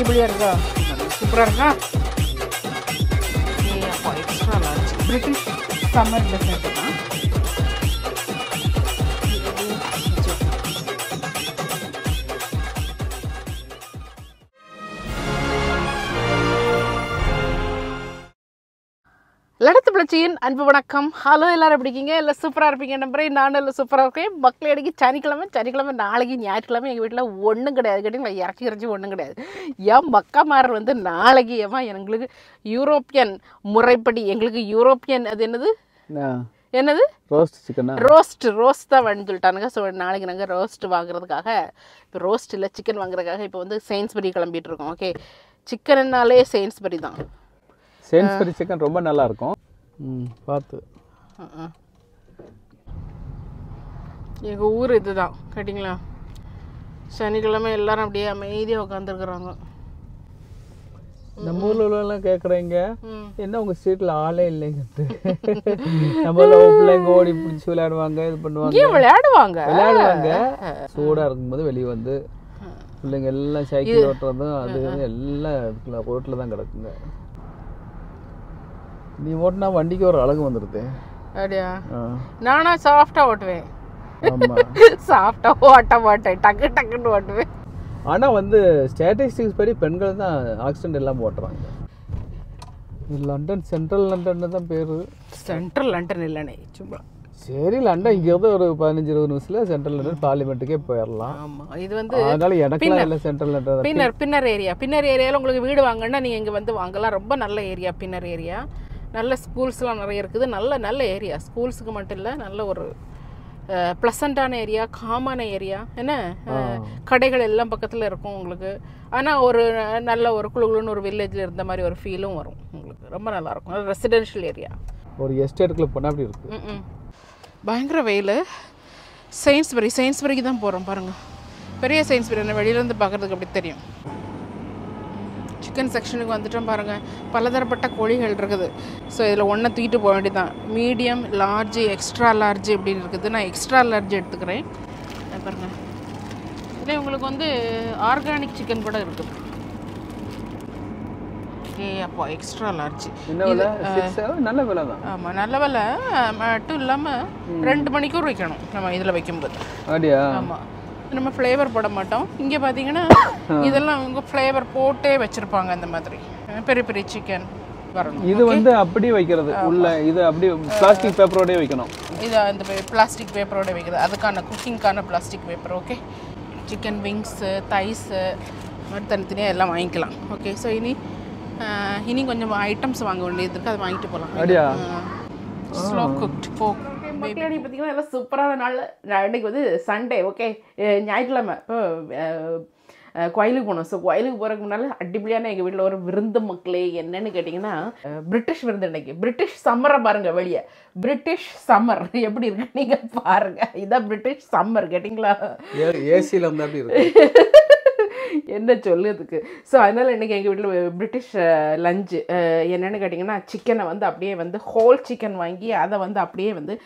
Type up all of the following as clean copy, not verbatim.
இப்படியா இருக்கா? சூப்பரா இருக்கா? அப்போ extra large British summer dessert தான். லடத்து பிளச்சியின் அன்பு வணக்கம். ஹலோ, எல்லாரும் எப்படி இருக்கீங்க? எல்லாம் சூப்பராக இருப்பீங்க நம்புறேன். நானும் எல்லாம் சூப்பராக இருக்கேன். மக்கள் அடிக்கி சனிக்கிழமை நாளைக்கு ஞாயிற்றுக்கிழமை எங்கள் வீட்டில் ஒன்றும் கிடையாது. கேட்டிங்களா, இறச்சி ஒன்றும் கிடையாது. ஏன் மக்காமாரர் வந்து நாளைக்கு ஏமா எங்களுக்கு யூரோப்பியன் முறைப்படி எங்களுக்கு யூரோப்பியன் அது என்னது ரோஸ்ட் சிக்கன் ரோஸ்ட் தான் வேணும்னு சொல்லிட்டானுங்க. ஸோ நாளைக்கு நாங்கள் ரோஸ்ட் வாங்குறதுக்காக, இப்போ ரோஸ்ட் இல்லை சிக்கன் வாங்குறதுக்காக இப்போ வந்து செயின்ஸ்பரி கிளம்பிட்டு இருக்கோம். ஓகே, சிக்கன்னாலே செயின்ஸ்பரி தான். செயின்ஸ்பரி சிக்கன் ரொம்ப நல்லா இருக்கும். பார்த்து எங்கள் ஊர் இதுதான் கேட்டிங்களா. சனிக்கிழமை எல்லாரும் அப்படியே அமைதியாக உட்காந்துருக்குறாங்க. நம்ம ஊர்ல எல்லாம் கேட்குறீங்க, என்ன உங்க ஸ்ட்ரீட்ல ஆளே இல்லைங்கிறது. நம்ம பிள்ளைங்க ஓடி பிடிச்சி விளையாடுவாங்க, இது பண்ணுவாங்க, விளையாடுவாங்க. சூடா இருக்கும்போது வெளியே வந்து பிள்ளைங்க எல்லாம் சைக்கிள் ஓட்டுறதும் அது எல்லாம் ரோட்ல தான் கிடக்குங்க. நீ ஓட்டினா வண்டிக்கு ஒரு அழகு வந்துடுது. அப்படியா? நானா சாஃப்டா ஓட்டுவேன். சாஃப்டா ஓட்ட மாட்டேன், டக்குன்னு ஓட்டுவேன். ஆனா வந்து ஸ்டாட்டிஸ்டிக்ஸ் படி பெண்கள் தான் ஆக்சிடென்ட் எல்லாம் ஓட்டுறாங்க. லண்டன் சென்ட்ரல் லண்டன் தான் பேரு. சென்ட்ரல் லண்டன் இல்லைனே, சும்மா சரி லண்டன் இங்க இருந்து ஒரு 15-20 நிமிஷத்துல சென்ட்ரல் லண்டன் பார்லிமெண்ட்டுக்கே போயிடலாம். ஆமா, இது வந்து அதனால எனக்கு இல்ல சென்ட்ரல் லண்டன் பின்னர் ஏரியால உங்களுக்கு வீடு வாங்கன்னா நீங்க இங்க வந்து வாங்கலாம். ரொம்ப நல்ல ஏரியா, பின்னர் ஏரியா. நல்ல ஸ்கூல்ஸ்லாம் நிறைய இருக்குது. நல்ல ஏரியா, ஸ்கூல்ஸுக்கு மட்டும் இல்லை, நல்ல ஒரு ப்ளசண்ட்டான ஏரியா, காமான ஏரியா. என்ன கடைகள் எல்லாம் பக்கத்தில் இருக்கும் உங்களுக்கு. ஆனால் ஒரு நல்ல ஒரு குழுன்னு ஒரு வில்லேஜில் இருந்த மாதிரி ஒரு ஃபீலும் வரும் உங்களுக்கு. ரொம்ப நல்லாயிருக்கும். Residential area. ஒரு எஸ்டேட்டுக்குள்ள போனால் அப்படி இருக்கு. பயங்கர வெயில். செயின்ஸ்பரிக்கு தான் போகிறோம் பாருங்கள். பெரிய செயின்ஸ்பரி என்ன வெளியிலேருந்து பார்க்குறதுக்கு அப்படி தெரியும். சிக்கன் செக்ஷனுக்கு வந்துட்டோம் பாருங்கள். பலதரப்பட்ட கோழிகள் இருக்குது. ஸோ இதில் ஒன்றை தூக்கிட்டு போக வேண்டியதான். மீடியம், லார்ஜு, எக்ஸ்ட்ரா லார்ஜு இப்படின்னு இருக்குது. நான் எக்ஸ்ட்ரா லார்ஜ் எடுத்துக்கிறேன். பாருங்கள், இல்லை உங்களுக்கு வந்து ஆர்கானிக் சிக்கன் கூட இருக்குது. ஓகே, அப்போ எக்ஸ்ட்ரா லார்ஜ் நல்ல விலை தான். ஆமாம், நல்ல விலை மட்டும் இல்லாமல் 2 மணிக்கூர் வைக்கணும் நம்ம இதில் வைக்கும்போது. அப்படியா? ஆமாம், நம்ம ஃப்ளேவர் போட மாட்டோம். இங்கே பார்த்தீங்கன்னா இதெல்லாம் அவங்க ஃப்ளேவர் போட்டே வச்சுருப்பாங்க. இந்த மாதிரி பெரிய சிக்கன் வரணும். இது வந்து அப்படி வைக்கிறது உள்ள, இது அப்படி பிளாஸ்டிக் பேப்பரோடே வைக்கணும். இது அந்த பிளாஸ்டிக் பேப்பரோட வைக்கிறது, அதுக்கான குக்கிங்கான plastic paper. Okay, chicken wings, thighs மாதிரி தனித்தனியாக எல்லாம் வாங்கிக்கலாம். ஓகே, ஸோ இனி கொஞ்சம் ஐட்டம்ஸ் வாங்க வேண்டியது இருக்குது, அதை வாங்கிட்டு போகலாம். ஸ்லோ குக்ட் போக் மக்களே. பார்த்தீங்கன்னா எல்லாம் சூப்பரான நாள். இன்னைக்கு வந்து சண்டே. ஓகே, ஞாயிற்றுக்கிழமை. இப்போ கோயிலுக்கு போகணும். ஸோ கோயிலுக்கு போகிறதுக்கு முன்னால் அடிப்படையான எங்கள் வீட்டில் ஒரு விருந்து மக்களே. என்னன்னு கேட்டிங்கன்னா, பிரிட்டிஷ் விருந்து. இன்னைக்கு பிரிட்டிஷ் சம்மரை பாருங்கள் வெளியே. பிரிட்டிஷ் சம்மர் எப்படி இருக்கு நீங்கள் பாருங்கள். இதுதான் பிரிட்டிஷ் சம்மர். கேட்டிங்களா? ஏசியில் வந்து அப்படி இருக்கு. என்ன சொல்லுறதுக்கு. ஸோ அதனால் இன்றைக்கி எங்கள் வீட்டில் பிரிட்டிஷ் லஞ்சு என்னென்னு கேட்டிங்கன்னா, சிக்கனை வந்து அப்படியே வந்து ஹோல் சிக்கன் வாங்கி அதை வந்து அப்படியே வந்து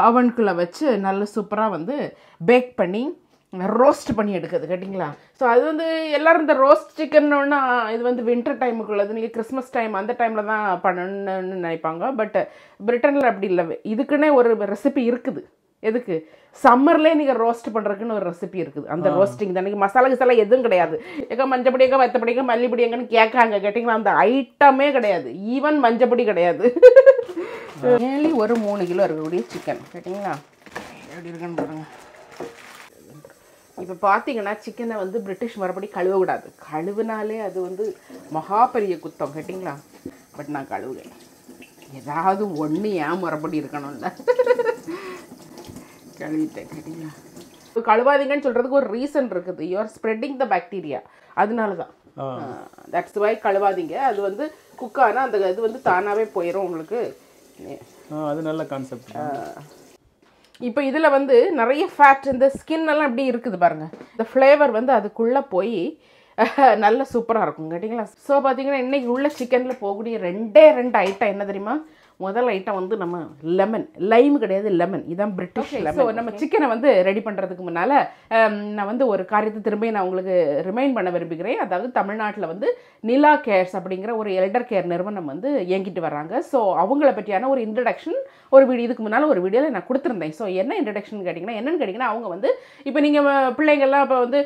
அவனுக்குள்ளே வச்சு நல்ல சூப்பராக வந்து பேக் பண்ணி ரோஸ்ட் பண்ணி எடுக்குது. கேட்டிங்களா? ஸோ அது வந்து எல்லோரும் இந்த ரோஸ்ட் சிக்கன்னா இது வந்து வின்டர் டைமுக்குள்ளது. நீங்கள் கிறிஸ்மஸ் டைம் அந்த டைமில் தான் பண்ணணுன்னு நினைப்பாங்க. பட் பிரிட்டனில் அப்படி இல்லை. இதுக்குன்னே ஒரு ரெசிபி இருக்குது. எதுக்கு? சம்மர்லேயே நீங்கள் ரோஸ்ட் பண்ணுறதுக்குன்னு ஒரு ரெசிபி இருக்குது. அந்த ரோஸ்டிங் தான். நீங்கள் மசாலா எதுவும் கிடையாது. எங்கே மஞ்சப்பொடி எங்கே வத்தப்பொடி எங்கே மல்லிப்பொடி எங்கன்னு கேட்காங்க. கேட்டிங்களா? அந்த ஐட்டமே கிடையாது. ஈவன் மஞ்சப்பொடி கிடையாது. மேலி ஒரு 3 கிலோ இருக்கக்கூடிய சிக்கன். கேட்டிங்களா? எப்படி இருக்குன்னு பாருங்க. இப்போ பார்த்தீங்கன்னா சிக்கனை வந்து பிரிட்டிஷ் மறுபடி கழுவக்கூடாது. கழுவுனாலே அது வந்து மகா பெரிய குத்தம். கேட்டிங்களா? பட் நான் கழுவுகிறேன். ஏதாவது ஒன்று ஏன் மறுபடி இருக்கணும்ல, கழுவிட்டேன். கேட்டிங்களா? கழுவாதீங்கன்னு சொல்கிறதுக்கு ஒரு ரீசன் இருக்குது. You are spreading the bacteria. அதனால தான். தட்ஸ் வை கழுவாதீங்க. அது வந்து குக் ஆனால் அந்த இது வந்து தானாகவே போயிடும் உங்களுக்கு. அது நல்ல கான்செப்ட். இப்போ இதில் வந்து நிறைய ஃபேட், இந்த ஸ்கின் எல்லாம் இப்படி இருக்குது பாருங்கள். இந்த ஃப்ளேவர் வந்து அதுக்குள்ளே போய் நல்ல சூப்பராக இருக்கும். கேட்டிங்களா? ஸோ பார்த்தீங்கன்னா இன்றைக்கி உள்ள சிக்கனில் போகக்கூடிய 2 ஐட்டம் என்ன தெரியுமா? முதல் ஐட்டம் வந்து நம்ம லெமன், லைம் கிடையாது லெமன், இதான் பிரிட்டிஷ் லெமன். ஸோ நம்ம சிக்கனை வந்து ரெடி பண்ணுறதுக்கு முன்னால் நான் வந்து ஒரு காரியத்தை திரும்பி நான் உங்களுக்கு ரிமைண்ட் பண்ண விரும்புகிறேன். அதாவது தமிழ்நாட்டில் வந்து நிலா கேர்ஸ் அப்படிங்கிற ஒரு எல்டர் கேர் நிறுவனம் வந்து இயங்கிட்டு வர்றாங்க. ஸோ அவங்கள பற்றியான ஒரு இன்ட்ரடக்ஷன் ஒரு வீடியோ இதுக்கு முன்னால் ஒரு வீடியோவில் நான் கொடுத்துருந்தேன். ஸோ என்ன இன்ட்ரடக்ஷன் கேட்டிங்கன்னா என்னென்னு கேட்டிங்கன்னா, அவங்க வந்து இப்போ நீங்கள் பிள்ளைங்கள்லாம் இப்போ வந்து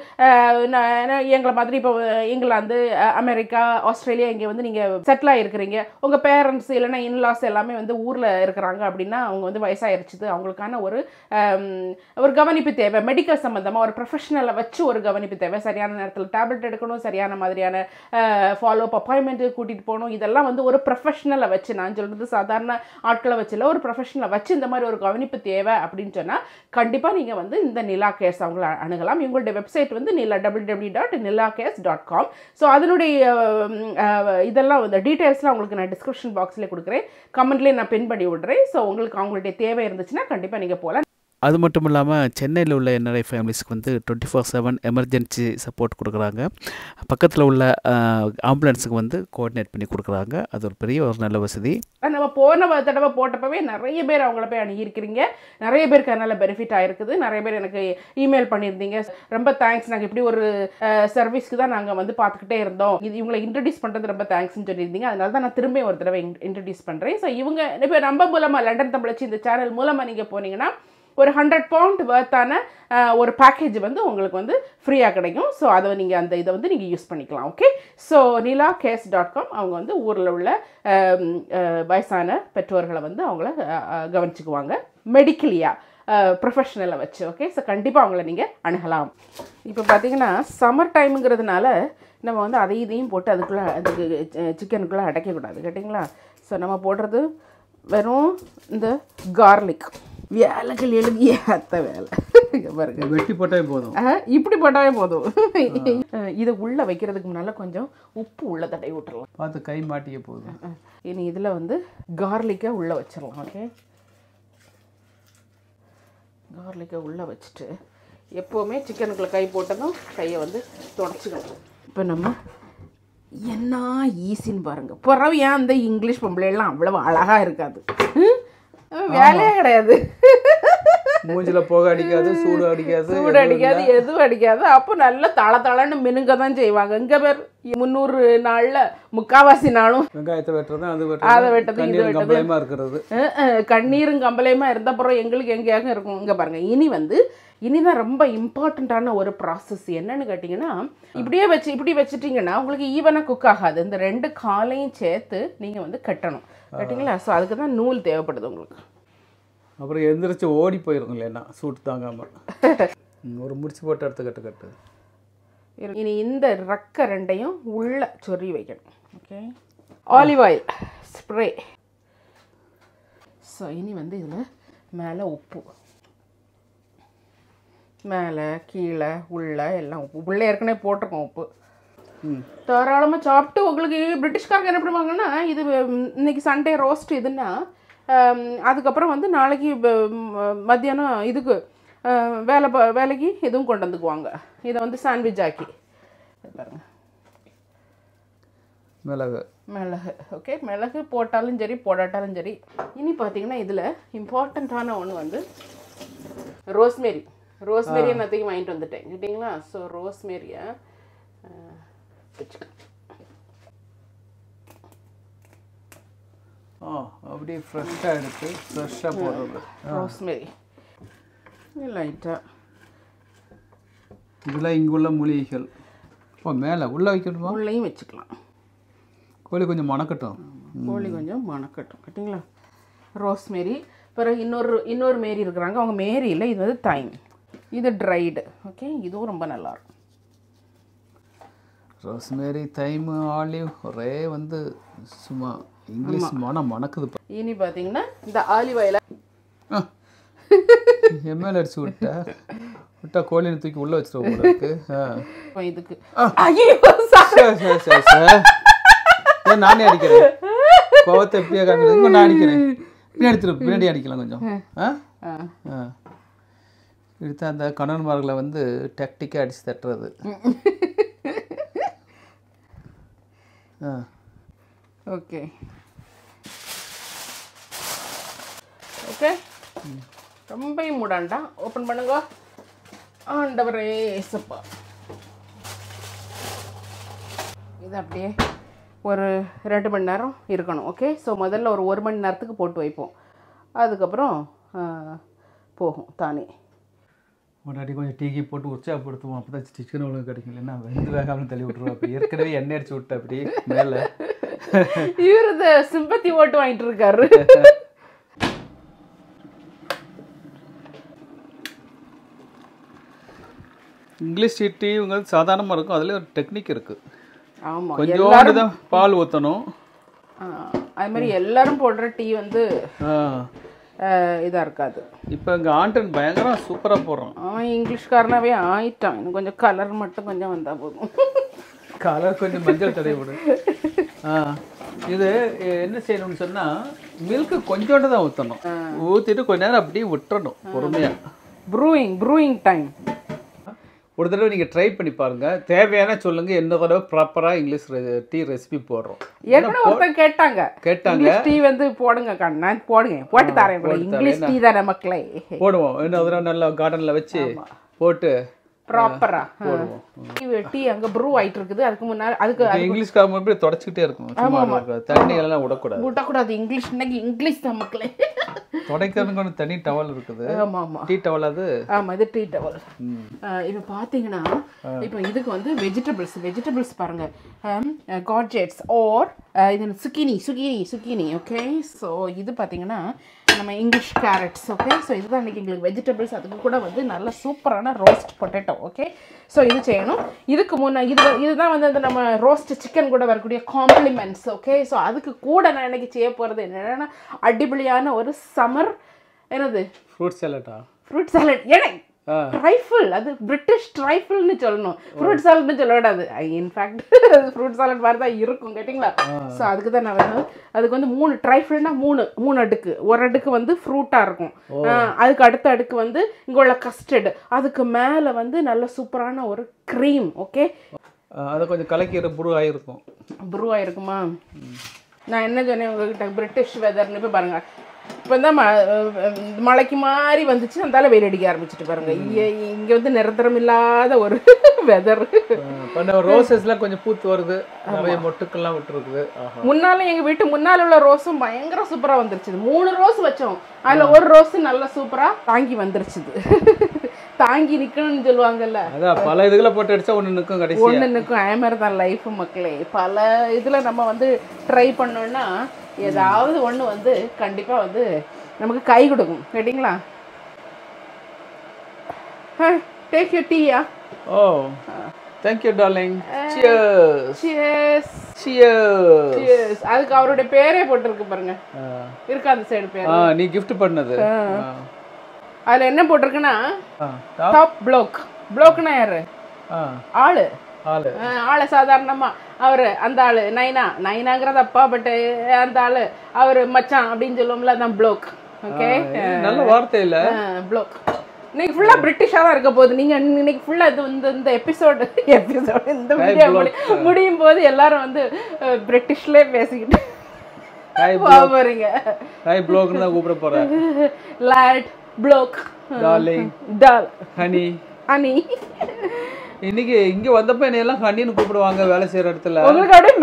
எங்களை மாதிரி இப்போ இங்கிலாந்து, அமெரிக்கா, ஆஸ்திரேலியா இங்கே வந்து நீங்கள் செட்டில் ஆகிருக்கிறீங்க. உங்கள் பேரண்ட்ஸ் இல்லைன்னா இன்லாஸ் எல்லாமே வந்து ஊரில் இருக்கிறாங்க அப்படின்னா அவங்க வந்து வயசாகிருச்சுது, அவங்களுக்கான ஒரு கவனிப்பு தேவை, மெடிக்கல் சம்மந்தமாக ஒரு ப்ரொஃபஷனலை வச்சு ஒரு கவனிப்பு தேவை. சரியான நேரத்தில் டேப்லெட் எடுக்கணும், சரியான மாதிரியான ஃபாலோ அப் அப்பாயின்மெண்ட்டு கூட்டிகிட்டு போகணும். இதெல்லாம் வந்து ஒரு ப்ரொஃபஷனலை வச்சு, நான் சொல்கிறது சாதாரண ஆட்களை வச்சுல ஒரு ப்ரொஃபஷனலை வச்சு இந்த மாதிரி ஒரு கவனிப்பு தேவை அப்படின்னு சொன்னால் கண்டிப்பாக நீங்கள் வந்து இந்த நிலா கேர்ஸ் அவங்கள அணுகலாம். இவங்களுடைய வெப்சைட் வந்து www.nilacares.com. ஸோ அதனுடைய இதெல்லாம் இந்த டீட்டெயில்ஸ்லாம் உங்களுக்கு நான் டிஸ்கிரிப்ஷன் பாக்ஸில் கொடுக்குறேன், கமெண்ட்லேயே நான் பின் பண்ணி விடுறேன். ஸோ உங்களுக்கு அவங்களுடைய தேவை இருந்துச்சுன்னா கண்டிப்பாக நீங்கள் போகலாம். அது மட்டும் இல்லாமல் சென்னையில் உள்ள என்ஆர்ஐ ஃபேமிலிஸ்க்கு வந்து 24/7 எமர்ஜென்சி சப்போர்ட் கொடுக்குறாங்க. பக்கத்தில் உள்ள ஆம்புலன்ஸுக்கு வந்து கோஆர்டினேட் பண்ணி கொடுக்குறாங்க. அது ஒரு பெரிய ஒரு நல்ல வசதி. நம்ம போன தடவை போட்டப்பவே நிறைய பேர் அவங்கள போய் அணுகியிருக்கிறீங்க, நிறைய பேருக்கு அதனால் பெனிஃபிட் ஆகிருக்குது. நிறைய பேர் எனக்கு இமெயில் பண்ணியிருந்தீங்க, ரொம்ப தேங்க்ஸ், நாங்கள் இப்படி ஒரு சர்வீஸ்க்கு தான் நாங்கள் வந்து பார்த்துக்கிட்டே இருந்தோம், இது இவங்களை இன்ட்ரடியூஸ் பண்ணுறது ரொம்ப தேங்க்ஸ்ன்னு சொல்லியிருந்தீங்க. அதனால தான் நான் திரும்ப ஒரு தடவை இன்ட்ரடியூஸ் பண்ணுறேன். ஸோ இவங்க இப்போ நம்ம மூலமாக லண்டன் தமிழச்சி இந்த சேனல் மூலமாக நீங்கள் போனீங்கன்னா ஒரு 100 பவுண்ட் வர்த்தான ஒரு பேக்கேஜ் வந்து உங்களுக்கு வந்து ஃப்ரீயாக கிடைக்கும். ஸோ அதை நீங்கள் இதை வந்து நீங்கள் யூஸ் பண்ணிக்கலாம். ஓகே, ஸோ nilacares.com அவங்க வந்து ஊரில் உள்ள வயசான பெற்றோர்களை வந்து அவங்கள கவனிச்சுக்குவாங்க, மெடிக்கலியாக ப்ரொஃபஷனலை வச்சு. ஓகே, ஸோ கண்டிப்பாக அவங்கள நீங்கள் அணுகலாம். இப்போ பார்த்தீங்கன்னா சம்மர் டைமுங்கிறதுனால நம்ம வந்து அதை இதையும் போட்டு அதுக்கு சிக்கனுக்குள்ளே அடைக்கக்கூடாது, கேட்டிங்களா? ஸோ நம்ம போடுறது வெறும் இந்த கார்லிக், வேலைகள் எழுதிய அத்தை வேலை பாருங்க, வெட்டி போட்டாவே போதும், இப்படி போட்டாவே போதும். இதை உள்ளே வைக்கிறதுக்கு முன்னால் கொஞ்சம் உப்பு உள்ள தடவி விட்டுறலாம், பார்த்து கை மாட்டிக்க போதும். இனி இதில் வந்து கார்லிக்கை உள்ளே வச்சிடலாம். ஓகே, கார்லிக்கை உள்ளே வச்சுட்டு எப்போவுமே சிக்கனுக்குள்ளே கை போட்டதும் கையை வந்து தொடச்சிக்கணும். இப்போ நம்ம என்ன ஈஸின்னு பாருங்கள். பிறகு ஏன் அந்த இங்கிலீஷ் பொம்பளைலாம் அவ்வளோ அழகாக இருக்காது, வேலையே கிடையாது, மூஞ்சில போக அடிக்காது, சூடு அடிக்காது, எதுவும் அடிக்காது. அப்போ நல்ல தளன்னு மினுங்க தான் செய்வாங்க. இங்கே பேர் 300 நாளில் 3/4 நாளும் வெங்காயத்தை வெட்டுறது, அதை வெட்டது, இது வெட்டது இருக்கிறது, கண்ணீரும் கம்பளையுமா இருந்தப்புறம் எங்களுக்கு எங்கேயாக இருக்கும். இங்கே பாருங்க, இனிதான் ரொம்ப இம்பார்ட்டண்ட்டான ஒரு ப்ராசஸ். என்னன்னு கேட்டிங்கன்னா, இப்படி வச்சுட்டிங்கன்னா உங்களுக்கு ஈவனாக குக் ஆகாது. இந்த 2 காலையும் சேர்த்து நீங்கள் வந்து கட்டணும், கட்டிங்களா? ஸோ அதுக்கு தான் நூல் தேவைப்படுது உங்களுக்கு. அப்புறம் எந்திரிச்சு ஓடி போயிடும் இல்லைன்னா சூட்டு தாங்காமல். ஒரு முடிச்சு போட்டு அடுத்து கட்டு. இனி இந்த ரக்க 2ஐயும் உள்ள சொறி வைக்கணும். Okay, olive oil spray. So இனி வந்து இதில் மேலே உப்பு, மேலே கீழே உள்ள எல்லாம் உப்பு, உள்ளே ஏற்கனவே போட்டிருக்கோம் உப்பு. தாராளமாக சாப்பிட்டு உங்களுக்கு பிரிட்டிஷ்காரங்க என்ன பண்ணுவாங்கன்னா, இது இன்னைக்கு சண்டே ரோஸ்ட் இதுன்னா அதுக்கப்புறம் வந்து நாளைக்கு மத்தியானம் இதுக்கு வேலைக்கு எதுவும் கொண்டு வந்துக்குவாங்க. இதை வந்து சாண்ட்விச் ஆக்கி பாருங்க, மிளகு. ஓகே, மிளகு போட்டாலும் சரி போடாட்டாலும் சரி. இனி பார்த்தீங்கன்னா இதில் இம்பார்ட்டண்ட்டான ஒன்று வந்து ரோஸ்மேரியை நான் வாங்கிட்டு வந்துட்டேன், கேட்டிங்களா? ஸோ ரோஸ்மேரியை வச்சுக்கலாம். அப்படியே ஃப்ரெஷ்ஷாக எடுத்து ஃப்ரெஷ்ஷாக போடுறது ரோஸ்மேரி லைட்டாக. இதெல்லாம் இங்கே உள்ள மூலிகைகள். மேலே உள்ளே வைக்கணுமா? உள்ளேயும் வச்சுக்கலாம். கோழி கொஞ்சம் மணக்கட்டும், கேட்டிங்களா? ரோஸ்மேரி. பிறகு இன்னொரு மேரி இருக்கிறாங்க, அவங்க மேரி இல்லை, இது வந்து தைம், இது ட்ரைடு. ஓகே, இதுவும் ரொம்ப நல்லாயிருக்கும். ரோஸ்மேரி, தைம், ஆலிவ் ஒரே வந்து சும்மா இங்கிலீஷ் மணக்குது. இனி பார்த்தீங்கன்னா இந்த ஆலிவ் ஆயில எம்எல் அடிச்சு விட்டா கோழியை தூக்கி உள்ள வச்சிருவோம். இதுக்கு நானே அடிக்கிறேன், கோவத்தை எப்படியா காமிக்கிறது, நான் அடிக்கிறேன், பின்னாடி அடிக்கலாம் கொஞ்சம். எடுத்து அந்த கணவன்மார்களை வந்து டெக்டிக்காக அடிச்சு தட்டுறது. ஓகே, ஓகே ரொம்ப மூடாண்டா ஓப்பன் பண்ணுங்க ஆண்டவரே ஏசப்பா இது அப்படியே ஒரு 2 மணி நேரம் இருக்கணும் ஓகே ஸோ முதல்ல ஒரு 1 மணி நேரத்துக்கு போட்டு வைப்போம் அதுக்கப்புறம் போகும் தானே முன்னாடி கொஞ்சம் டீ போட்டு உற்சாகப்படுத்துவோம் அப்போ தான் சிக்கன் ஒழுங்கு கிடைக்கும் இல்லைன்னா வெந்து வேகாமல் தள்ளி விட்டுருவோம் அப்போ ஏற்கனவே எண்ணெய் அடிச்சு விட்டு அப்படி மேலே இவர் இந்த சிம்பத்தி ஓட்டு வாங்கிட்டு இருக்காரு இங்கிலீஷ் டீ உங்களுக்கு சாதாரணமாக இருக்கும் அதில் ஒரு டெக்னிக் இருக்குது ஆமாம் கொஞ்சோண்டு தான் பால் ஊற்றணும் அது மாதிரி எல்லாரும் போடுற டீ வந்து இதாக இருக்காது இப்போ இங்கே ஆண்டன் பயங்கரம் சூப்பராக போடுறோம் இங்கிலீஷ்காரனாவே ஆயிட்டான் இன்னும் கொஞ்சம் கலர் மட்டும் கொஞ்சம் வந்தால் போதும் கலர் கொஞ்சம் மஞ்சள் தடவை விடு இது என்ன செய்யணும்னு சொன்னால் மில்க்கு கொஞ்சோண்டு தான் ஊற்றணும் ஊற்றிட்டு கொஞ்ச நேரம் அப்படியே விட்டுறணும் பொறுமையாக ப்ரூயிங் டைம் ஒரு தடவை நீங்கள் ட்ரை பண்ணி பாருங்கள் தேவையான சொல்லுங்கள் என்ன தடவை ப்ராப்பராக இங்கிலீஷ் டீ ரெசிபி போடுறோம் ஏற்கனவே ஒருத்தர் கேட்டாங்க டீ வந்து போடுங்க நான் போட்டு தரேன் இங்கிலீஷ் டீ தானே மக்களே போடுவோம் என்ன தடவை நல்லா கார்டனில் வச்சு போட்டு ப்ராப்பரா டீ அங்க ப்ரூ ஆயிட்டு இருக்குது அதுக்கு முன்னாடி அதுக்கு இங்கிலீஷ்கார மாதிரி தொடச்சிக்கிட்டே இருக்கும் தண்ணி எல்லாம் விடக்கூடாது இங்கிலீஷ் இன்னைக்கு இங்கிலீஷ் தான் மக்களே துடைக்கிறதுக்கு தனி டவல் இருக்குது டீ டவல் அது ஆமா இது டீ டவல் இப்போ பாத்தீங்கன்னா இப்போ இதுக்கு வந்து வெஜிடபிள்ஸ் பாருங்க கார்ஜெட்ஸ் ஆர் இது சுக்கினி ஓகே ஸோ இது பாத்தீங்கன்னா நம்ம இங்கிலீஷ் கேரட்ஸ் ஓகே ஸோ இதுதான் இன்றைக்கி எங்களுக்கு வெஜிடபிள்ஸ் அதுக்கு கூட வந்து நல்ல சூப்பரான ரோஸ்ட் பொட்டேட்டோ ஓகே ஸோ இது செய்யணும் இதுக்கு முன்னே இதுதான் வந்து அந்த நம்ம ரோஸ்ட் சிக்கன் கூட வரக்கூடிய காம்ப்ளிமெண்ட்ஸ் ஓகே ஸோ அதுக்கு கூட நான் இன்றைக்கி செய்ய போகிறது என்னென்னா அடிப்படையான ஒரு சம்மர் என்னது ஃப்ரூட் சாலட் ஏன்னா ட்ரைஃபிள் அது பிரிட்டிஷ் ட்ரைஃபிள்னு சொல்லணும் ஃப்ரூட் சாலட்னு சொல்லக்கூடாது இன்ஃபேக்ட் ஃப்ரூட் சாலட் மாதிரி தான் இருக்கும் கேட்டிங்களா ஸோ அதுக்கு தான் நான் வேணும் அதுக்கு வந்து 3 ட்ரைஃபிள்னா 3 அடுக்கு ஒரு அடுக்கு வந்து ஃப்ரூட்டாக இருக்கும் அதுக்கு அடுத்த அடுக்கு வந்து இங்கே உள்ள கஸ்டர்டு அதுக்கு மேலே வந்து நல்ல சூப்பரான ஒரு க்ரீம் ஓகே அதை கொஞ்சம் கலக்கிற ப்ரூ ஆகிருக்குமா நான் என்ன சொன்னேன் உங்ககிட்ட பிரிட்டிஷ் வெதர்னு இப்போ பாருங்கள் இப்போ தான் மழைக்கு மாதிரி வந்துச்சு அந்தால வெயில் அடிக்க ஆரம்பிச்சுட்டு பாருங்க இங்கே வந்து நிரந்தரம் இல்லாத ஒரு வெதர் ரோசஸ்லாம் கொஞ்சம் பூத்து வருது நிறைய மொட்டுக்கெல்லாம் விட்டுருக்குது முன்னால எங்கள் வீட்டு முன்னால் உள்ள ரோஸும் பயங்கர சூப்பராக வந்துருச்சு 3 ரோஸ் வச்சோம் அதில் ஒரு ரோஸ் நல்லா சூப்பராக தாங்கி வந்துருச்சுது தாங்கி நிற்கணும்னு சொல்லுவாங்கல்ல அதான் பல இதுகளை போட்டு அடிச்சா ஒன்று நிற்கும் கடைசி ஒன்று நிற்கும் அதே மாதிரி தான் லைஃப் மக்களே பல இதில் நம்ம வந்து ட்ரை பண்ணோன்னா ஏதாவது ஒன்று வந்து கண்டிப்பாக வந்து நமக்கு கை கொடுக்கும் கேட்டிங்களா டேக் யூ டீயா oh thank you darling cheers அதுக்கு அவருடைய பேரே போட்டிருக்கு பாருங்க இருக்கா அந்த சைடு பேர் நீ கிஃப்ட் பண்ணது அதில் என்ன போட்டிருக்குன்னா டாப் ப்ளோக்னா யாரு ஆளு சாதாரணமா அவரு அந்த ஆளு நைனாங்கிறது அப்பா பட் அந்த ஆளு அவரு மச்சான் அப்படின்னு சொல்லுவோம்ல அதான் ப்ளோக் ஓகே நல்ல வார்த்தை இல்ல ப்ளோக் இன்னைக்கு ஃபுல்லா பிரிட்டிஷா தான் இருக்க போகுது நீங்க இன்னைக்கு ஃபுல்லா இது இந்த எபிசோடு இந்த வீடியோ முடியும் போது எல்லாரும் வந்து பிரிட்டிஷ்லயே பேசிக்கிட்டு போறீங்க ப்ளோக்னு தான் கூப்பிட போறேன் லாட் ப்ளோக் டார்லிங் டால் ஹனி இன்னைக்கு இங்க வந்தப்ப என்ன எல்லாம் ஹனின்னு கூப்பிடுவாங்க வேலை செய்யற இடத்துல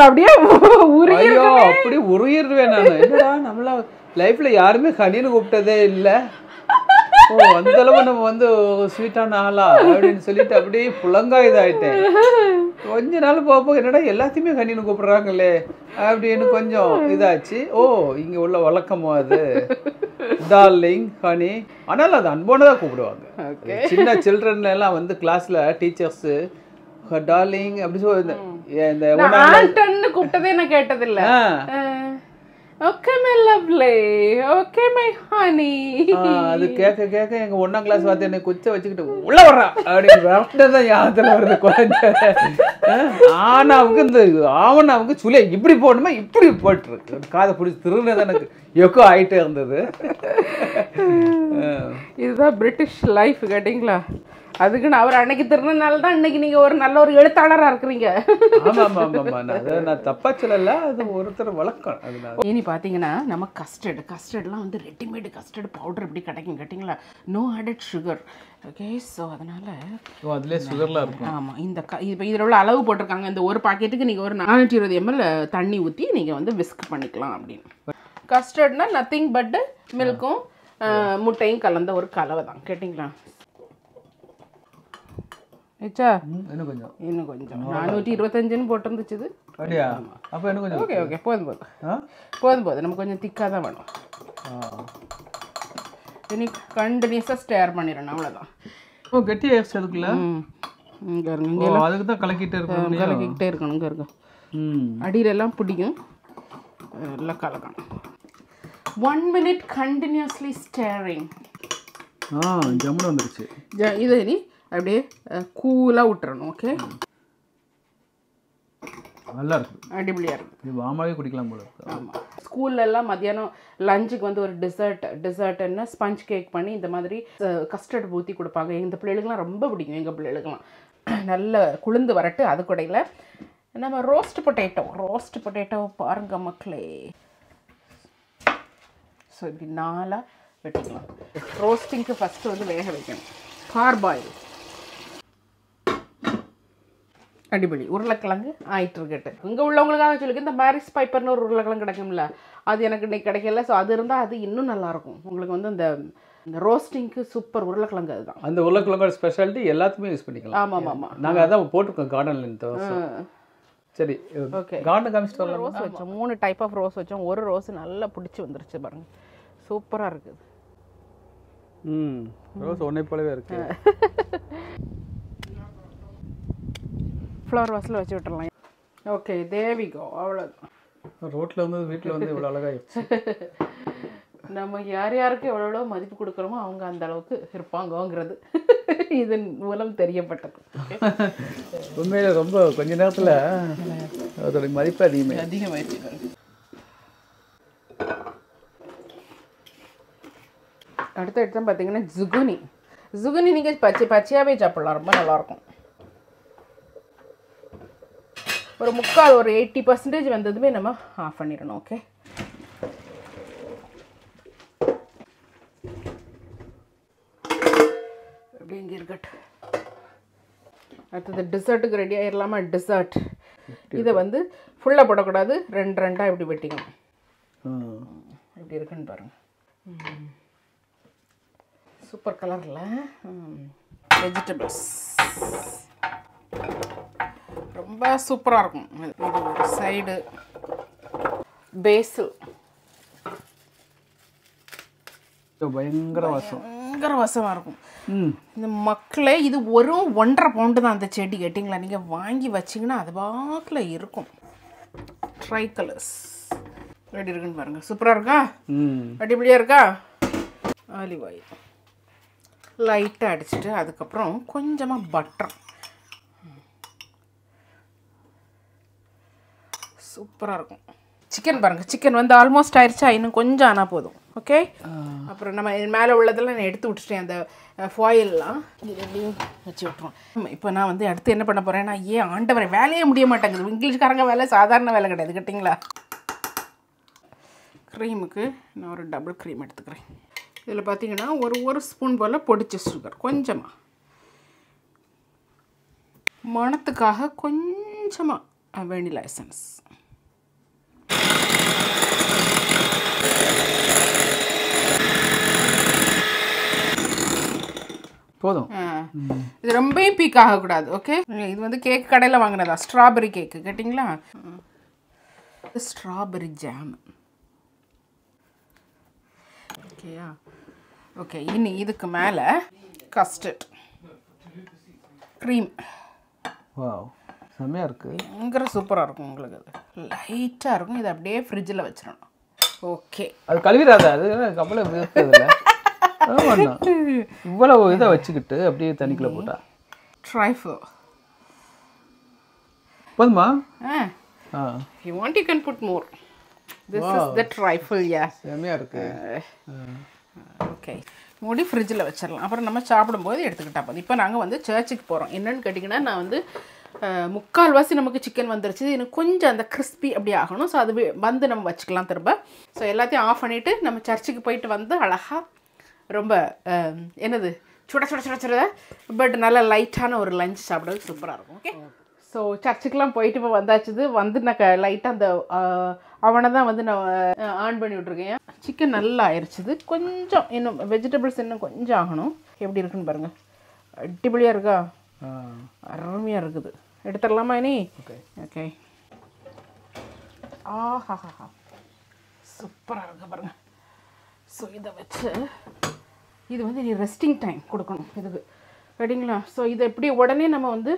அப்படியே அப்படி உருகிடுவேன் நான் என்னடா நம்மள லைஃப்ல யாருமே ஹனின்னு கூப்பிட்டதே இல்லை ஓ அந்த அளவு நம்ம வந்து ஸ்வீட்டான ஆளா அப்படின்னு சொல்லிட்டு அப்படியே புலங்காயுதாயிட்டேன் கொஞ்ச நாள் போக என்னடா எல்லாத்தையுமே ஹனின்னு கூப்பிடுறாங்களே அப்படின்னு கொஞ்சம் இதாச்சு ஓ இங்க உள்ள வழக்கமோ அது டார்லிங் ஹனி ஆனாலும் அது அன்போனதா கூப்பிடுவாங்க சின்ன சில்ட்ரன்ல எல்லாம் வந்து கிளாஸ்ல டீச்சர்ஸ் டார்லிங் அப்படி சொல்லி இந்த கூப்பிட்டதே நான் கேட்டதில்லை okay my lovely okay my honey அது கேட்க கேட்க எங்க 1ஆம் கிளாஸ் வார்த்தை என்னை குச்ச வச்சுக்கிட்டு உள்ள வர்றா அப்படின்னு தான் ஞாபகத்துல வருது குழந்தை ஆனாவுக்கு இந்த ஆவனாவுக்கு சுழிய இப்படி போடணுமா இப்படி போட்டுருக்கு காதை பிடிச்சி திருநதான் எனக்கு எக்கோ ஆயிட்டே இருந்தது இதுதான் பிரிட்டிஷ் லைஃப் கேட்டிங்களா அதுக்குன்னு அவர் அன்னைக்கு திருநாள் தான் இன்னைக்கு நீங்கள் ஒரு நல்ல ஒரு எழுத்தாளராக இருக்கிறீங்க. ஆமாம் ஆமாம் ஆமாம், அதை நான் தப்பாக சொல்லலை, அது ஒருத்தர் வழக்கம். அதனால இனி பார்த்தீங்கன்னா நம்ம கஸ்டர்ட்லாம் வந்து ரெடிமேடு கஸ்டர்ட் பவுடர் எப்படி கிடைக்கும் கேட்டிங்களா, no added sugar. Okay, so அதனால் அதுலேயே சுகர்லாம் இருக்கும். ஆமாம், இந்த இப்போ இதில் உள்ள அளவு போட்டிருக்காங்க. இந்த ஒரு பாக்கெட்டுக்கு நீங்கள் ஒரு 420 ml தண்ணி ஊற்றி நீங்கள் வந்து விஸ்க் பண்ணிக்கலாம் அப்படின்னு. கஸ்டர்ட்னா நத்திங் பட் மில்க்கும் முட்டையும் கலந்த ஒரு கலவை தான் கேட்டிங்களா. ஏச்சா இன்னும் கொஞ்சம் 425ன்னு போட்டிருந்துச்சு இது. அப்படியா? அப்போ இன்னும் கொஞ்சம். ஓகே ஓகே, போதும் நமக்கு கொஞ்சம் திக்காக தான் வேணும். இனி கண்டினியூஸாக ஸ்டேர் பண்ணிடணும், அவ்வளோதான். ஓ, கெட்டியாகிடுச்சு அதுக்குள்ள. இங்கே இருங்க, அதுக்கு தான் கலக்கிட்டே இருக்கணும். இங்கே இருக்கும், அடியிலெல்லாம் பிடிக்கும், எல்லாம் கலக்கணும். 1 minute கண்டினியூஸ்லி ஸ்டேரிங். ஜம்முன்னு வந்துருச்சு. இது இனி அப்படியே கூலாக விட்டுறணும். ஓகே, நல்லா இருக்கு, அடிப்படியாக இருக்குது. இது வாமாவே குடிக்கலாம் போல. ஆமாம், ஸ்கூல்லலாம் மத்தியானம் லஞ்சுக்கு வந்து ஒரு டிசர்ட்னா ஸ்பஞ்ச் கேக் பண்ணி இந்த மாதிரி கஸ்டர்ட் ஊற்றி கொடுப்பாங்க. இந்த பிள்ளைகளுக்குலாம் ரொம்ப பிடிக்கும். எங்கள் பிள்ளைகளுக்குலாம் நல்ல குளிர்ந்து வரட்டு. அது கூடையில் நம்ம ரோஸ்ட் பொட்டேட்டோ பாருங்க மக்களே. ஸோ இப்படி 4 வெட்டிக்கலாம். ரோஸ்டிங்க்கு ஃபஸ்ட்டு வந்து வேக வைக்கணும். பார்பாயில் அடிப்படி உருளைக்கிழங்கு ஆயிட்டு இருக்கட்டு. இங்கே உள்ளவங்களுக்காக சொல்லிக்க, இந்த மேரிஸ் பைப்பர்னு ஒரு உருளைக்கிழங்கு கிடைக்கும்ல, அது எனக்கு இன்னைக்கு கிடைக்கல. ஸோ அது இருந்தால் அது இன்னும் நல்லாயிருக்கும். உங்களுக்கு வந்து இந்த ரோஸ்டிங்க்கு சூப்பர் உருளைக்கிழங்கு அதுதான். அந்த உருளைக்கிழங்கோட ஸ்பெஷாலிட்டி எல்லாத்துக்குமே யூஸ் பண்ணிக்கலாம். ஆமாம், நாங்கள் அதான் போட்டிருக்கோம் கார்டனில். சரி, ஓகே, கார்டன் காமிச்சிட்டு வரலாம். ரோஸ் வச்சோம், 3 டைப் ஆஃப் ரோஸ் வச்சோம். ஒரு ரோஸ் நல்லா பிடிச்சி வந்துருச்சு பாருங்க, சூப்பராக இருக்குது. ரோஸ் ஒன்றை போலவே இருக்கு. ஃப்ளவர் வாஸில் வச்சு விட்டுறலாம். ஓகே, தேவிகோ, அவ்வளோதான். ரோட்டில் வந்து வீட்டில் வந்து இவ்வளோ அழகாகிடுச்சு. நம்ம யாருக்கு எவ்வளோ மதிப்பு கொடுக்குறோமோ அவங்க அந்த அளவுக்கு இருப்பாங்கங்கிறது இதன் மூலம் தெரியப்பட்டது. உண்மையில ரொம்ப கொஞ்ச நேரத்தில் அதோட மதிப்பு அதிகமாகிடுச்சு. அடுத்த எடுத்து பார்த்தீங்கன்னா ஜுகுனி நீங்கள் பச்சையாகவே சாப்பிடலாம், ரொம்ப நல்லாயிருக்கும். ஒரு 80% வந்ததுமே நம்ம ஆஃப் பண்ணிடணும். ஓகே, அப்படி இங்கே இருக்கட்டும். அடுத்தது டிசர்ட்டுக்கு ரெடி ஆகிடலாமா? டிசர்ட் இதை வந்து ஃபுல்லாக போடக்கூடாது, 2 இப்படி வெட்டிக்கணும். எப்படி இருக்குன்னு பாருங்கள். சூப்பர் கலரில் வெஜிடபிள்ஸ் ரொம்ப சூப்பராக இருக்கும். இது ஒரு சைடு பேசில், பயங்கர வாசமாக இருக்கும். இந்த மக்களே இது ஒரு 1.5 பவுண்டு தான் அந்த செடி கேட்டிங்களா. நீங்கள் வாங்கி வச்சிங்கன்னா அது பாக்கில் இருக்கும். ட்ரை கலர்ஸ் எப்படி இருக்குன்னு பாருங்கள், சூப்பராக இருக்கா, அடிப்படியாக இருக்கா. ஆலிவ் ஆயில் லைட்டாக அடிச்சுட்டு அதுக்கப்புறம் கொஞ்சமாக பட்டர். சூப்பராக இருக்கும். சிக்கன் பாருங்கள், சிக்கன் வந்து ஆல்மோஸ்ட் ஆயிடுச்சா, இன்னும் கொஞ்சம் ஆனால் போதும். ஓகே, அப்புறம் நம்ம மேலே உள்ளதெல்லாம் நான் எடுத்து விட்டுட்டேன், அந்த ஃபாயிலெலாம் இதுலேயும் வச்சு விட்டுருவோம். இப்போ நான் வந்து அடுத்து என்ன பண்ண போகிறேன்னா, ஆண்டவரை வேலையே முடிய மாட்டேங்குது. இங்கிலீஷ்காரங்க வேலை சாதாரண வேலை கிடையாது கேட்டிங்களா. க்ரீமுக்கு நான் ஒரு டபுள் க்ரீம் எடுத்துக்கிறேன். இதில் பார்த்தீங்கன்னா ஒரு ஸ்பூன் போல் பொடிச்ச சுகர், கொஞ்சமாக மணத்துக்காக கொஞ்சமாக வெனிலா எசன்ஸ். போதும். இது ரொம்பவும் பீக் ஆகக்கூடாது. ஓகே, இது வந்து கேக் கடையில் வாங்கினதா, ஸ்ட்ராபெரி கேக்கு கேட்டிங்களா. Strawberry jam. ஓகேயா, ஓகே. இனி இதுக்கு மேலே கஸ்டர்ட் க்ரீம். வாவ், செம்மையாக இருக்குது. பயங்கர சூப்பராக இருக்கும். உங்களுக்கு அது லைட்டாக இருக்கும். இதை அப்படியே ஃப்ரிட்ஜில் வச்சிடணும். ஓகே, அது கழுவிடாத, அது கப்பலை விற்கிறதில்ல. இவ்வளவு இதை வச்சுக்கிட்டு அப்படியே தண்ணிக்குள்ளே போட்டா ட்ரைஃபோ போதுமா? If you want you can put more. This is the trifle. Yeah, செம்மையாக இருக்கு. ஓகே, மூடி ஃப்ரிட்ஜில் வச்சிடலாம். அப்புறம் நம்ம சாப்பிடும்போது எடுத்துக்கிட்டா போதும். இப்போ நாங்கள் வந்து சர்ச்சுக்கு போகிறோம். என்னென்னு கேட்டிங்கன்னா, நான் வந்து முக்கால்வாசி நமக்கு சிக்கன் வந்துருச்சு. எனக்கு கொஞ்சம் அந்த கிறிஸ்பி அப்படி ஆகணும். ஸோ அது வந்து நம்ம வச்சுக்கலாம் திரும்ப. ஸோ எல்லாத்தையும் ஆஃப் பண்ணிவிட்டு நம்ம சர்ச்சுக்கு போயிட்டு வந்து அழகாக ரொம்ப என்னது சுட சுட சுட சுட பட் நல்லா லைட்டான ஒரு லஞ்ச் சாப்பிட்றது சூப்பராக இருக்கும். ஓகே, ஸோ சர்ச்சுக்கெலாம் போயிட்டு இப்போ வந்தாச்சுது. வந்து நான் லைட்டாக அந்த அவனை தான் வந்து நான் ஆன் பண்ணி விட்ருக்கேன். சிக்கன் நல்லா ஆயிடுச்சுது. கொஞ்சம் இன்னும் வெஜிடபிள்ஸ் இன்னும் கொஞ்சம் ஆகணும். எப்படி இருக்குன்னு பாருங்கள். அடிப்பொலியாக இருக்கா? அருமையாக இருக்குது. எடுத்துடலாமா இனி? Okay okay. ஆஹாஹா, சூப்பராக இருக்கு பாருங்கள். ஸோ இதை வச்சு இது வந்து நீ ரெஸ்டிங் டைம் கொடுக்கணும் இதுக்கு, சரிங்களா? ஸோ இதை எப்படி உடனே நம்ம வந்து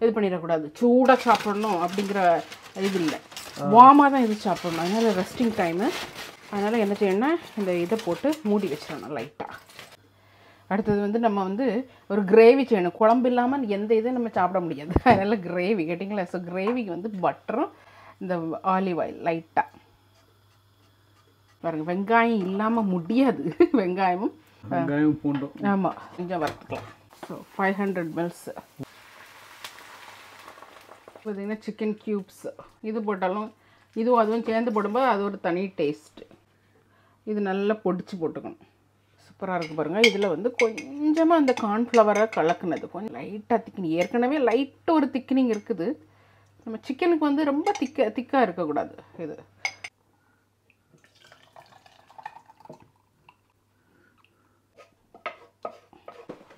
இது பண்ணிடக்கூடாது, சூடாக சாப்பிடணும் அப்படிங்கிற இது இல்லை. வார்மாக தான் இது சாப்பிடணும். அதனால் ரெஸ்டிங் டைமு. அதனால் என்ன செய்யணும்னா இந்த இதை போட்டு மூடி வச்சிடணும் லைட்டாக. அடுத்தது வந்து நம்ம வந்து ஒரு கிரேவி செய்யணும். குழம்பு இல்லாமல் எந்த இதையும் நம்ம சாப்பிட முடியாது. அதனால் கிரேவி கேட்டிங்களா? ஸோ கிரேவிக்கு வந்து பட்டரும் இந்த ஆலிவ் ஆயில் லைட்டாக பாருங்கள். வெங்காயம் இல்லாமல் முடியாது. வெங்காயமும் பூண்டும் ஆமாம் கொஞ்சம் வறுத்துக்கலாம். ஸோ 500 ml பார்த்திங்கன்னா சிக்கன் க்யூப்ஸ் இது போட்டாலும் இதுவும் அதுவும் சேர்ந்து போடும்போது அது ஒரு தனி டேஸ்ட்டு. இது நல்லா பொடிச்சு போட்டுக்கணும். சூப்பராக இருக்குது பாருங்கள். இதில் வந்து கொஞ்சமாக அந்த கார்ன்ஃப்ளவரை கலக்குனது கொஞ்சம் லைட்டாக திக்கினிங். ஏற்கனவே லைட்டாக ஒரு திக்கினிங் இருக்குது. நம்ம சிக்கனுக்கு வந்து ரொம்ப திக்காக இருக்கக்கூடாது. இது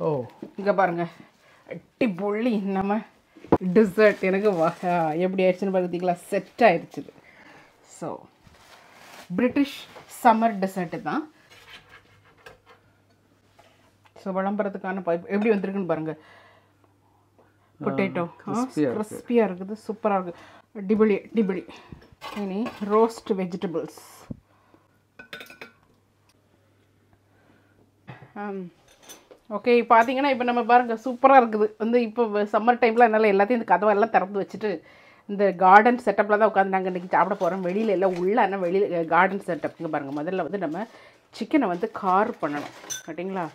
ஓ இங்கே பாருங்கள், அடிப்பொள்ளி நம்ம டிசர்ட் எனக்கு எப்படி ஆயிடுச்சுன்னு பார்த்தீங்களா? செட் ஆயிடுச்சுது. ஸோ பிரிட்டிஷ் சம்மர் டெசர்ட்டு தான். ஸோ விளம்பரத்துக்கான பைப் எப்படி வந்திருக்குன்னு பாருங்கள். பொட்டேட்டோ கிறிஸ்பியாக இருக்குது, சூப்பராக இருக்குது. டிபிளி இனி ரோஸ்ட் வெஜிடபிள்ஸ். ஓகே, பார்த்தீங்கன்னா இப்போ நம்ம பாருங்கள் சூப்பராக இருக்குது. வந்து இப்போ சம்மர் டைமில் என்னால் எல்லாத்தையும் இந்த கதவெல்லாம் திறந்து வச்சுட்டு இந்த கார்டன் செட்டப்பில் தான் உட்காந்து நாங்கள் இன்றைக்கி சாப்பிட போகிறோம். வெளியில் எல்லாம் உள்ள ஆனால் வெளியில் கார்டன் செட்டப்புங்க பாருங்கள். முதல்ல வந்து நம்ம சிக்கனை வந்து கார்வ் பண்ணணும், கேட்டிங்களா?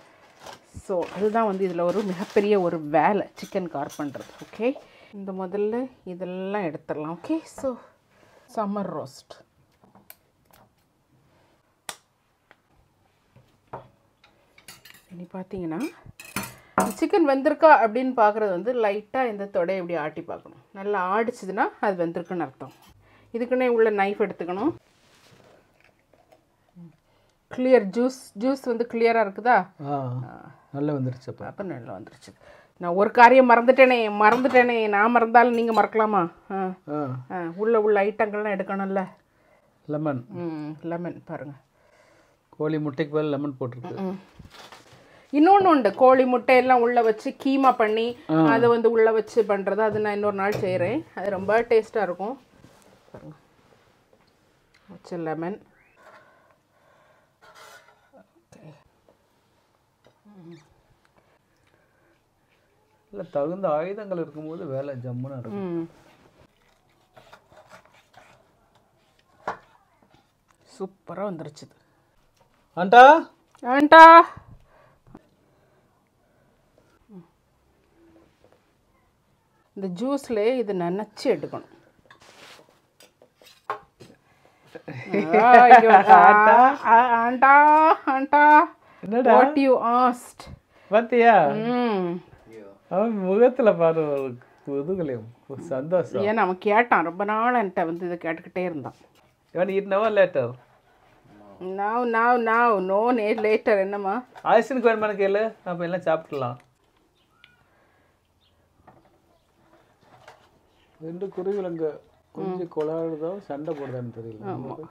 ஸோ அதுதான் வந்து இதில் ஒரு மிகப்பெரிய ஒரு வேலை, சிக்கன் கார்வ் பண்ணுறது. ஓகே, இந்த முதல்ல இதெல்லாம் எடுத்துடலாம். Okay, so summer roast. இனி பார்த்தீங்கன்னா சிக்கன் வெந்திருக்கா அப்படின்னு பார்க்குறது வந்து லைட்டாக இந்த தொடையை இப்படி ஆட்டி பார்க்கணும். நல்லா ஆடிச்சுதுன்னா அது வெந்திருக்குன்னு அர்த்தம். இதுக்குன்னே உள்ள நைஃப் எடுத்துக்கணும். கிளியர் ஜூஸ் வந்து கிளியராக இருக்குதா? நல்லா வந்துருச்சு. அப்போ நல்லா வந்துருச்சு. நான் ஒரு காரியம் மறந்துட்டேனே. நான் மறந்தாலும் நீங்கள் மறக்கலாமா? உள்ள ஐட்டங்கள்லாம் எடுக்கணும்ல. லெமன் பாருங்கள். கோழி முட்டைக்கு பதில் லெமன் போட்டிருக்கு. இன்னொன்று உண்டு, கோழி முட்டையெல்லாம் உள்ளே வச்சு கீமா பண்ணி அதை வந்து உள்ளே வச்சு பண்ணுறது. அது நான் இன்னொரு நாள் செய்கிறேன். அது ரொம்ப டேஸ்ட்டாக இருக்கும். பாருங்க, வச்சு லெமன். இல்லை, தகுந்த ஆயுதங்கள் இருக்கும்போது வேலை ஜம்முன்னு இருக்கும். சூப்பராக வந்துருச்சு. ஆண்டா ஆண்டா இந்த ஜூஸில் இது நினச்சி எடுக்கணும். ஆண்டா ஆண்டா என்னடா வாட் யூ ஆஸ்க்ட் பாத்தியா? அவன் முகத்துல பாரு ஒரு புதுகலையும் சந்தோஷம். ஏன்னா அவன் கேட்டான், ரொம்ப நாள் என்கிட்ட வந்து இதை கேட்டுக்கிட்டே இருந்தான். இவன் இட்னவா லேட்டர்? No later. என்னம்மா ஆயுஷனுக்கு வேணுமான கேளு, நம்ம எல்லாம் சாப்பிடலாம். ரெண்டு குருவிலங்க கொஞ்சம் கொலாடுதோ சண்டை போடுதான்னு தெரியல. ஆமாம்,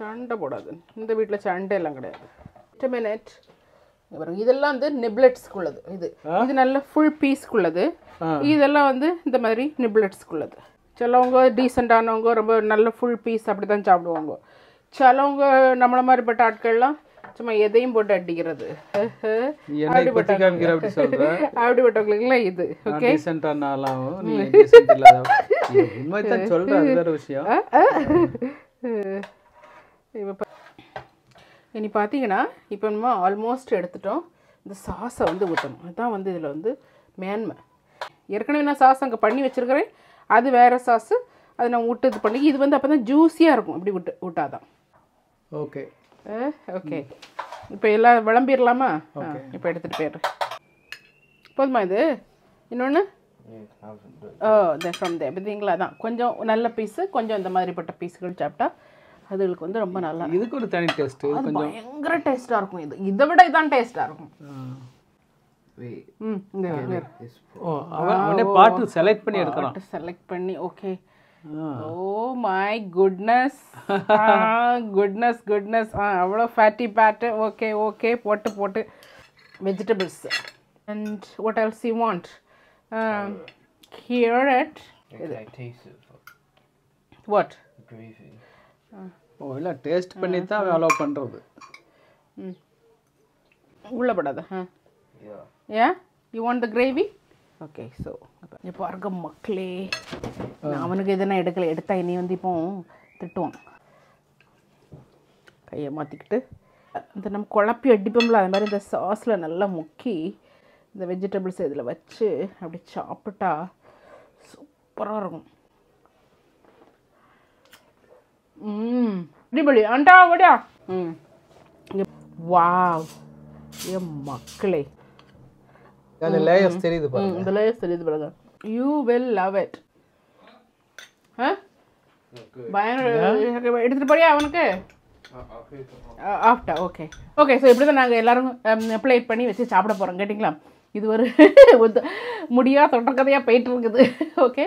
சண்டை போடாது. இந்த வீட்டில் சண்டை எல்லாம் கிடையாது. 10 minutes. இதெல்லாம் வந்து நிப்லெட்ஸ்க்குள்ளது. இது நல்ல ஃபுல் பீஸ்க்குள்ளது. இதெல்லாம் வந்து இந்த மாதிரி நிப்லெட்ஸ்க்குள்ளது. சிலவங்க டீசெண்டானவங்க ரொம்ப நல்ல ஃபுல் பீஸ் அப்படி தான் சாப்பிடுவாங்க. சிலவங்க நம்மளை மாதிரிப்பட்ட ஆட்கள்லாம் சும்மா எதையும் போட்டு அடிக்கிறது. அப்படிப்பட்டவங்களுக்குலாம் இது ஓகே. இனி பார்த்தீங்கன்னா இப்போ நம்ம ஆல்மோஸ்ட் எடுத்துட்டோம். இந்த சாஸை வந்து ஊற்றணும். அதுதான் வந்து இதில் வந்து மேன்மை. ஏற்கனவே நான் சாஸ் அங்கே பண்ணி வச்சுருக்கிறேன். அது வேறு சாஸு, அதை நான் விட்டு பண்ணி இது வந்து அப்போ தான் ஜூஸியாக இருக்கும். இப்படி விட்டாதான். Okay okay. இப்போ எல்லாம் விளம்பிடலாமா? இப்போ எடுத்துகிட்டு போயிடுறேன். போதுமா இது? இன்னொன்று ஃப்ரம் தே பார்த்தீங்களா? தான் கொஞ்சம் நல்ல பீஸு, கொஞ்சம் இந்த மாதிரிப்பட்ட பீஸுகள் சாப்பிட்டா அதுகளுக்கு வந்து ரொம்ப நல்லா. இதுக்கு ஒரு தனி டேஸ்ட்டு, கொஞ்சம் பயங்கர டேஸ்ட்டாக இருக்கும். இதை விட இதான் டேஸ்ட்டாக இருக்கும். அவனே பார்த்து செலக்ட் பண்ணி எடுக்கலாம். செலக்ட் பண்ணி okay. Oh my goodness, goodness goodness. அவ்வளோ ஃபேட்டி பேட்டு. Okay okay. போட்டு vegetables. And what else you want? carrot. What? Gravy. இல்லை டேஸ்ட் பண்ணி தான் அலோ பண்ணுறது. உள்ள படாத. You want the gravy? Okay, so இப்போ பாருங்க மக்களே, அவனுக்கு எதனா எடுத்தா இனி வந்து இப்போ திட்டுவான். கையை மாற்றிக்கிட்டு இந்த நம்ம குழப்பி அடிப்போம்ல, அது மாதிரி இந்த சாஸில் நல்லா முக்கி இந்த வெஜிடபிள்ஸ் இதில் வச்சு அப்படி சாப்பிட்டா சூப்பராக இருக்கும். அடிப்படி ஆண்டா ஓடியா. வாவ் என் மக்களே, அந்த லேயர்ஸ் தெரியுது பாருங்க. இந்த லேயர்ஸ் தெரியுது பாருங்க. You will love it. எடுத்துகிட்டு போறியா அவனுக்கு? ஆஃப்டா. Okay okay. ஸோ இப்படி தான் நாங்கள் எல்லோரும் பிளேட் பண்ணி வச்சு சாப்பிட போகிறோம். கேட்டிங்களா? இது ஒரு முடியாக தொடர்கதையாக போயிட்டு இருக்குது. ஓகே.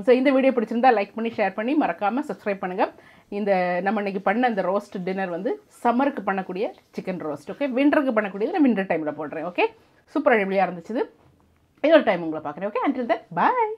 ஸோ இந்த வீடியோ பிடிச்சிருந்தா லைக் பண்ணி ஷேர் பண்ணி மறக்காமல் சப்ஸ்கிரைப் பண்ணுங்கள். இந்த நம்ம இன்றைக்கி பண்ண இந்த ரோஸ்ட் டின்னர் வந்து சம்மருக்கு பண்ணக்கூடிய சிக்கன் ரோஸ்ட். ஓகே. விண்டருக்கு பண்ணக்கூடியது நான் விண்டர் டைமில் போடுறேன். ஓகே. சூப்பர் அடிப்படியாக இருந்துச்சு. இன்னொரு டைம் உங்களை பார்க்குறேன். ஓகே. அன்டில் தென் பாய்.